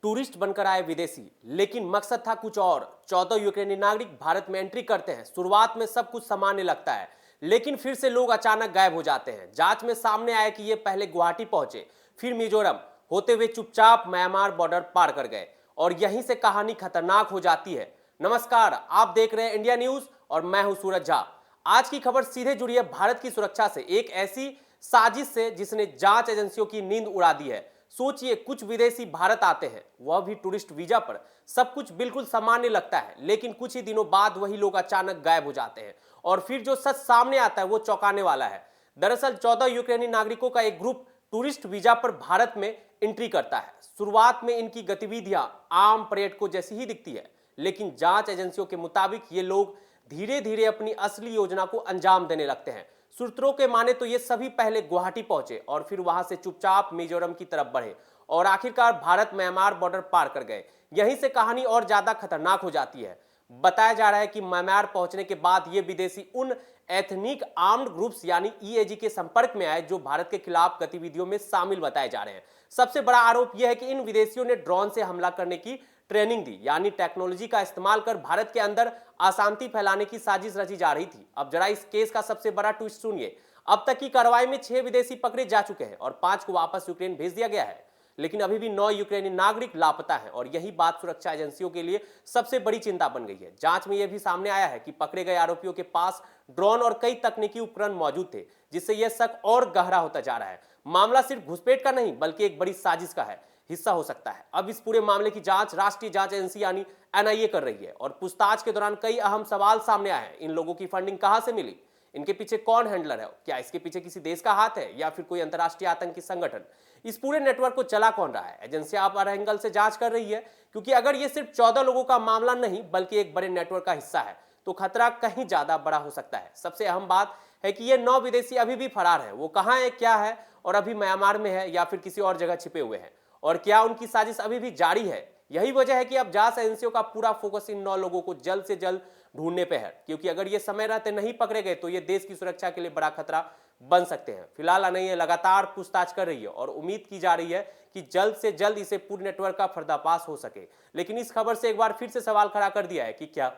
Tourist बनकर आए विदेशी, लेकिन मकसद था कुछ और। 14 यूक्रेनी नागरिक भारत में एंट्री करते हैं। शुरुआत में सब कुछ सामान्य लगता है, लेकिन फिर से लोग अचानक गायब हो जाते हैं। जांच में सामने आया कि ये पहले गुवाहाटी पहुंचे, फिर मिजोरम होते हुए चुपचाप म्यांमार बॉर्डर पार कर गए, और यहीं से कहानी खतरनाक हो जाती है। नमस्कार, आप देख रहे हैं इंडिया न्यूज और मैं हूं सूरज झा। आज की खबर सीधे जुड़ी है भारत की सुरक्षा से, एक ऐसी साजिश से जिसने जांच एजेंसियों की नींद उड़ा दी है। सोचिए, कुछ विदेशी भारत आते हैं, वह भी टूरिस्ट वीजा पर। सब कुछ बिल्कुल सामान्य लगता है, लेकिन कुछ ही दिनों बाद वही लोग अचानक गायब हो जाते हैं, और फिर जो सच सामने आता है वो चौंकाने वाला है। दरअसल 14 यूक्रेनी नागरिकों का एक ग्रुप टूरिस्ट वीजा पर भारत में एंट्री करता है। शुरुआत में इनकी गतिविधियां आम पर्यटकों जैसी ही दिखती है, लेकिन जांच एजेंसियों के मुताबिक ये लोग धीरे धीरे अपनी असली योजना को अंजाम देने लगते हैं। सूत्रों के माने तो ये सभी पहले गुवाहाटी पहुंचे और फिर वहां से चुपचाप मिजोरम की तरफ बढ़े और आखिरकार भारत म्यांमार बॉर्डर पार कर गए। यहीं से कहानी और ज्यादा खतरनाक हो जाती है। बताया जा रहा है कि म्यांमार पहुंचने के बाद ये विदेशी उन एथनिक आर्म्ड ग्रुप्स यानी ईएजी के संपर्क में आए जो भारत के खिलाफ गतिविधियों में शामिल बताए जा रहे हैं। सबसे बड़ा आरोप यह है कि इन विदेशियों ने ड्रोन से हमला करने की ट्रेनिंग दी, यानी टेक्नोलॉजी का इस्तेमाल कर भारत के अंदर अशांति फैलाने की साजिश रची जा रही थी। अब जरा इस केस का सबसे बड़ा ट्विस्ट सुनिए। अब तक की कार्रवाई में 6 विदेशी पकड़े जा चुके हैं और 5 को वापस यूक्रेन भेज दिया गया है, लेकिन अभी भी 9 यूक्रेनी नागरिक लापता हैं, और यही बात सुरक्षा एजेंसियों के लिए सबसे बड़ी चिंता बन गई है। जांच में यह भी सामने आया है कि पकड़े गए आरोपियों के पास ड्रोन और कई तकनीकी उपकरण मौजूद थे, जिससे यह शक और गहरा होता जा रहा है। मामला सिर्फ घुसपैठ का नहीं, बल्कि एक बड़ी साजिश का है हिस्सा हो सकता है। अब इस पूरे मामले की जांच राष्ट्रीय जांच एजेंसी यानी एनआईए कर रही है, और पूछताछ के दौरान कई अहम सवाल सामने आए हैं। इन लोगों की फंडिंग कहां से मिली, इनके पीछे कौन हैंडलर है, क्या इसके पीछे किसी देश का हाथ है या फिर कोई अंतर्राष्ट्रीय आतंकी संगठन, इस पूरे नेटवर्क को चला कौन रहा है। एजेंसियां अब हर एंगल से जांच कर रही है, क्योंकि अगर ये सिर्फ 14 लोगों का मामला नहीं बल्कि एक बड़े नेटवर्क का हिस्सा है, तो खतरा कहीं ज्यादा बड़ा हो सकता है। सबसे अहम बात है कि ये 9 विदेशी अभी भी फरार है। वो कहां है, क्या है, और अभी म्यांमार में है या फिर किसी और जगह छिपे हुए हैं, और क्या उनकी साजिश अभी भी जारी है। यही वजह है कि अब जांच एजेंसियों का पूरा फोकस इन 9 लोगों को जल्द से जल्द ढूंढने पे है, क्योंकि अगर ये समय रहते नहीं पकड़े गए तो ये देश की सुरक्षा के लिए बड़ा खतरा बन सकते हैं। फिलहाल एनआईए लगातार पूछताछ कर रही है और उम्मीद की जा रही है कि जल्द से जल्द इसे पूरे नेटवर्क का पर्दाफाश हो सके। लेकिन इस खबर से एक बार फिर से सवाल खड़ा कर दिया है कि क्या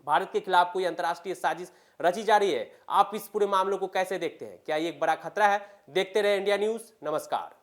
भारत के खिलाफ कोई अंतर्राष्ट्रीय साजिश रची जा रही है। आप इस पूरे मामले को कैसे देखते हैं? क्या ये एक बड़ा खतरा है? देखते रहे इंडिया न्यूज। नमस्कार।